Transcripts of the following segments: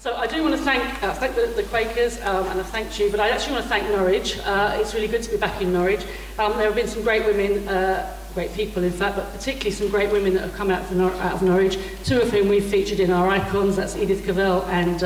So I do want to thank the Quakers, and I thanked you, but I actually want to thank Norwich. It's really good to be back in Norwich. There have been some great women, great people in fact, but particularly some great women that have come out of Norwich, two of whom we've featured in our icons. That's Edith Cavell and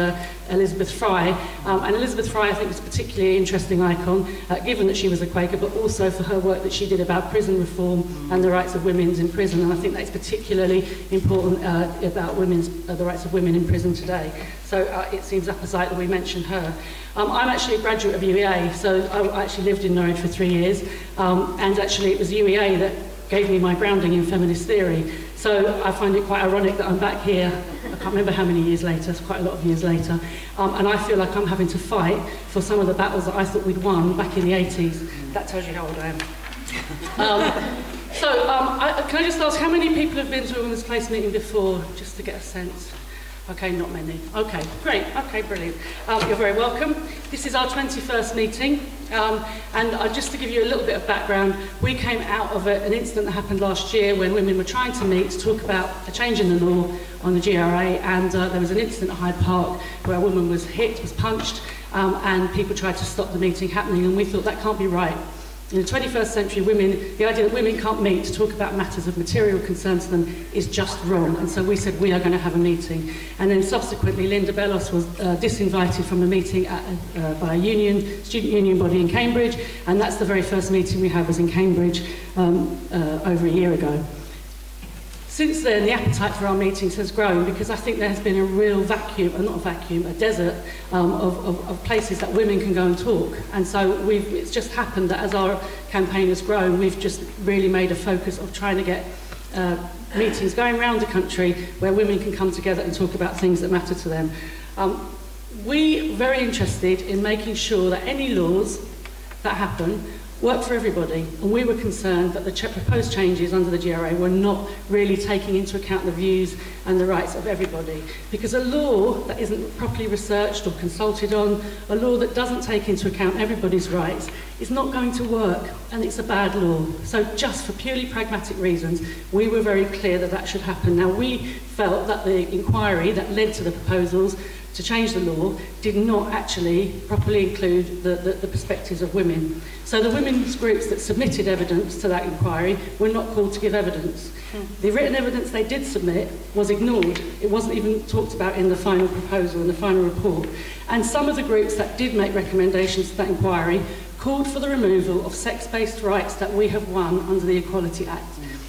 Elizabeth Fry. And Elizabeth Fry, I think, is a particularly interesting icon, given that she was a Quaker, but also for her work that she did about prison reform and the rights of women in prison. And I think that's particularly important about the rights of women in prison today. So it seems apposite that we mention her. I'm actually a graduate of UEA, so I actually lived in Norwich for 3 years, and actually it was UEA that gave me my grounding in feminist theory. So I find it quite ironic that I'm back here, I can't remember how many years later, it's quite a lot of years later, and I feel like I'm having to fight for some of the battles that I thought we'd won back in the 80s. That tells you how old I am. Can I just ask, how many people have been to a women's place meeting before, just to get a sense? Okay, not many. Okay, great. Okay, brilliant. You're very welcome. This is our 21st meeting, and just to give you a little bit of background, we came out of an incident that happened last year when women were trying to meet to talk about a change in the law on the GRA, and there was an incident at Hyde Park where a woman was hit, was punched, and people tried to stop the meeting happening, and we thought that can't be right. In the 21st century, the idea that women can't meet to talk about matters of material concern to them is just wrong. And so we said, we are going to have a meeting. And then subsequently, Linda Bellos was disinvited from a meeting by a student union body in Cambridge. And that's the very first meeting we had was in Cambridge over a year ago. Since then, the appetite for our meetings has grown because I think there has been a real vacuum, not a vacuum, a desert of places that women can go and talk. And so it's just happened that as our campaign has grown, we've just really made a focus of trying to get meetings going around the country where women can come together and talk about things that matter to them. We're very interested in making sure that any laws that happen work for everybody, and we were concerned that the proposed changes under the GRA were not really taking into account the views and the rights of everybody. Because a law that isn't properly researched or consulted on, a law that doesn't take into account everybody's rights, is not going to work, and it's a bad law. So just for purely pragmatic reasons, we were very clear that that should happen. Now, we felt that the inquiry that led to the proposals to change the law did not actually properly include the perspectives of women. So the women's groups that submitted evidence to that inquiry were not called to give evidence. The written evidence they did submit was ignored. It wasn't even talked about in the final proposal, in the final report. And some of the groups that did make recommendations to that inquiry called for the removal of sex-based rights that we have won under the Equality Act.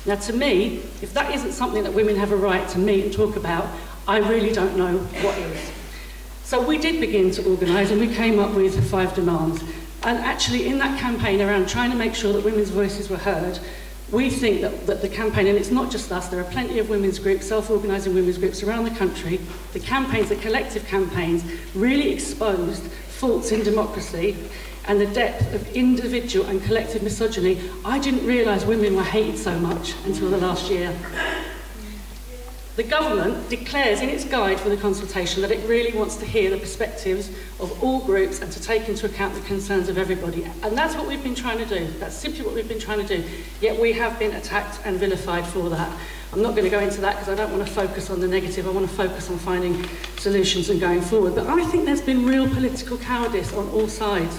Now, to me, if that isn't something that women have a right to meet and talk about, I really don't know what is. So we did begin to organise, and we came up with 5 demands. And actually, in that campaign around trying to make sure that women's voices were heard, we think that the campaign, and it's not just us, there are plenty of women's groups, self-organising women's groups around the country, the campaigns, the collective campaigns, really exposed faults in democracy and the depth of individual and collective misogyny. I didn't realise women were hated so much until the last year. The government declares in its guide for the consultation that it really wants to hear the perspectives of all groups and to take into account the concerns of everybody. And that's what we've been trying to do. That's simply what we've been trying to do. Yet we have been attacked and vilified for that. I'm not going to go into that because I don't want to focus on the negative. I want to focus on finding solutions and going forward. But I think there's been real political cowardice on all sides.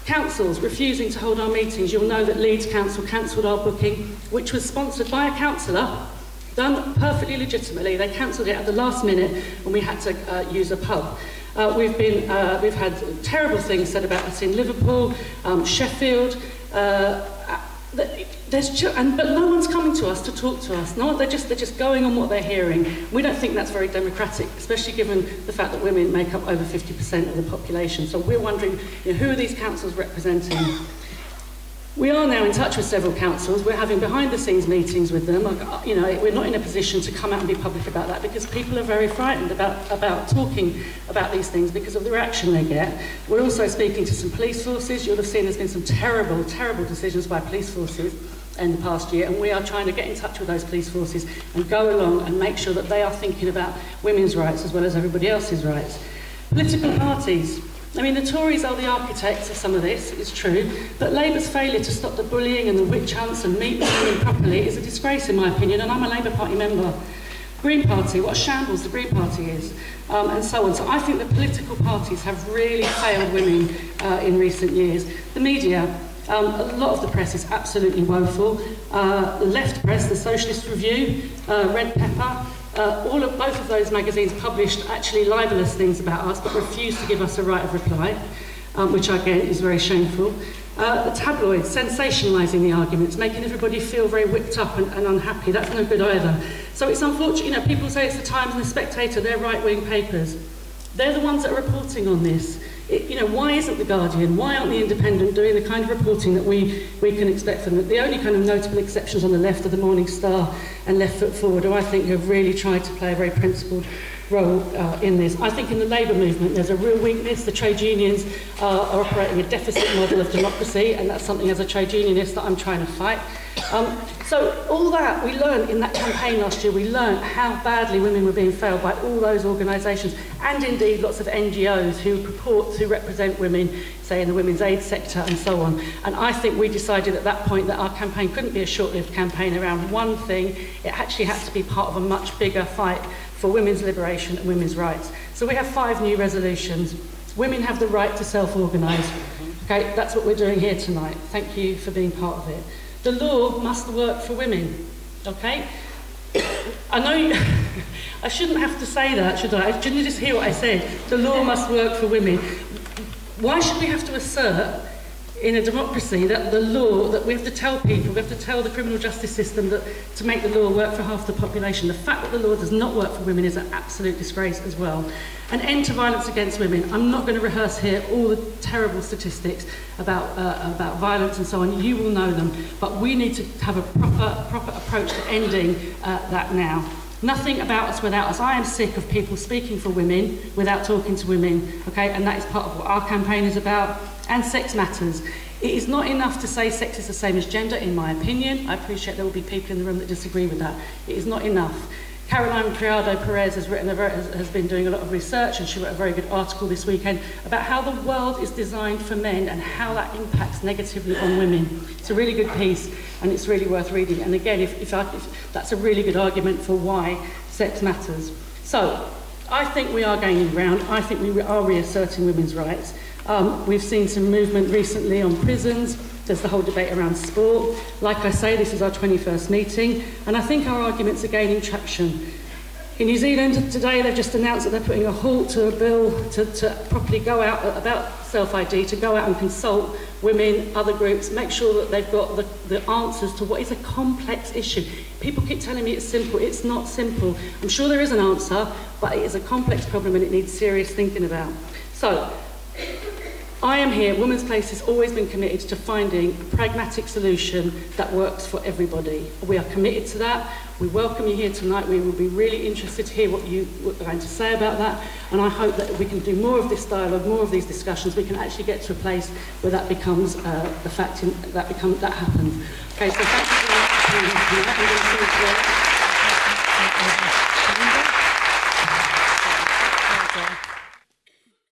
Councils refusing to hold our meetings. You'll know that Leeds Council cancelled our booking, which was sponsored by a councillor, done perfectly legitimately. They cancelled it at the last minute when we had to use a pub. We've had terrible things said about us in Liverpool, Sheffield. But no one's coming to us to talk to us. No, they're just going on what they're hearing. We don't think that's very democratic, especially given the fact that women make up over 50% of the population. So we're wondering, who are these councils representing? We are now in touch with several councils. We're having behind-the-scenes meetings with them. We're not in a position to come out and be public about that because people are very frightened about talking about these things because of the reaction they get. We're also speaking to some police forces. You'll have seen there's been some terrible, terrible decisions by police forces in the past year, and we are trying to get in touch with those police forces and go along and make sure that they are thinking about women's rights as well as everybody else's rights. Political parties. I mean, the Tories are the architects of some of this, it's true, but Labour's failure to stop the bullying and the witch hunts and meet women properly is a disgrace in my opinion, and I'm a Labour Party member. Green Party, what a shambles the Green Party is, and so on. So I think the political parties have really failed women in recent years. The media, a lot of the press is absolutely woeful. The left press, the Socialist Review, Red Pepper, both of those magazines published actually libelous things about us, but refused to give us a right of reply, which again is very shameful. The tabloids sensationalising the arguments, making everybody feel very whipped up and unhappy. That's no good either. So it's unfortunate, you know, people say it's the Times and the Spectator, they're right-wing papers. They're the ones that are reporting on this. You know, why isn't the Guardian, why aren't the Independent doing the kind of reporting that we can expect from them? The only kind of notable exceptions on the left are the Morning Star and Left Foot Forward, who I think have really tried to play a very principled role in this. I think in the Labour movement there's a real weakness. The trade unions are operating a deficit model of democracy, and that's something as a trade unionist that I'm trying to fight. So all that we learned in that campaign last year, we learned how badly women were being failed by all those organisations, and indeed lots of NGOs who purport to represent women, say in the women's aid sector and so on. And I think we decided at that point that our campaign couldn't be a short-lived campaign around one thing. It actually had to be part of a much bigger fight for women's liberation and women's rights. So we have 5 new resolutions. Women have the right to self-organise. Okay, that's what we're doing here tonight. Thank you for being part of it. The law must work for women. Okay? I know I shouldn't have to say that, should I? Didn't you just hear what I said? The law must work for women. Why should we have to assert in a democracy that the law, that we have to tell people, we have to tell the criminal justice system that to make the law work for half the population? The fact that the law does not work for women is an absolute disgrace as well. An end to violence against women. I'm not going to rehearse here all the terrible statistics about violence and so on. You will know them, but we need to have a proper approach to ending that now. Nothing about us without us. I am sick of people speaking for women without talking to women, okay? And that is part of what our campaign is about. And sex matters. It is not enough to say sex is the same as gender, in my opinion. I appreciate there will be people in the room that disagree with that. It is not enough. Caroline Criado Perez has been doing a lot of research, and she wrote a very good article this weekend about how the world is designed for men and how that impacts negatively on women. It's a really good piece, and it's really worth reading. And again, if that's a really good argument for why sex matters. So, I think we are gaining ground. I think we are reasserting women's rights. We've seen some movement recently on prisons. There's the whole debate around sport. Like I say, this is our 21st meeting, and I think our arguments are gaining traction. In New Zealand today, they've just announced that they're putting a halt to a bill to properly go out about self-ID, to go out and consult women, other groups, make sure that they've got the answers to what is a complex issue. People keep telling me it's simple. It's not simple. I'm sure there is an answer, but it is a complex problem and it needs serious thinking about. So, I am here. Women's Place has always been committed to finding a pragmatic solution that works for everybody. We are committed to that. We welcome you here tonight. We will be really interested to hear what you are going to say about that. And I hope that we can do more of this dialogue, more of these discussions. We can actually get to a place where that becomes the fact that happens. Okay, so thank you very much for being here.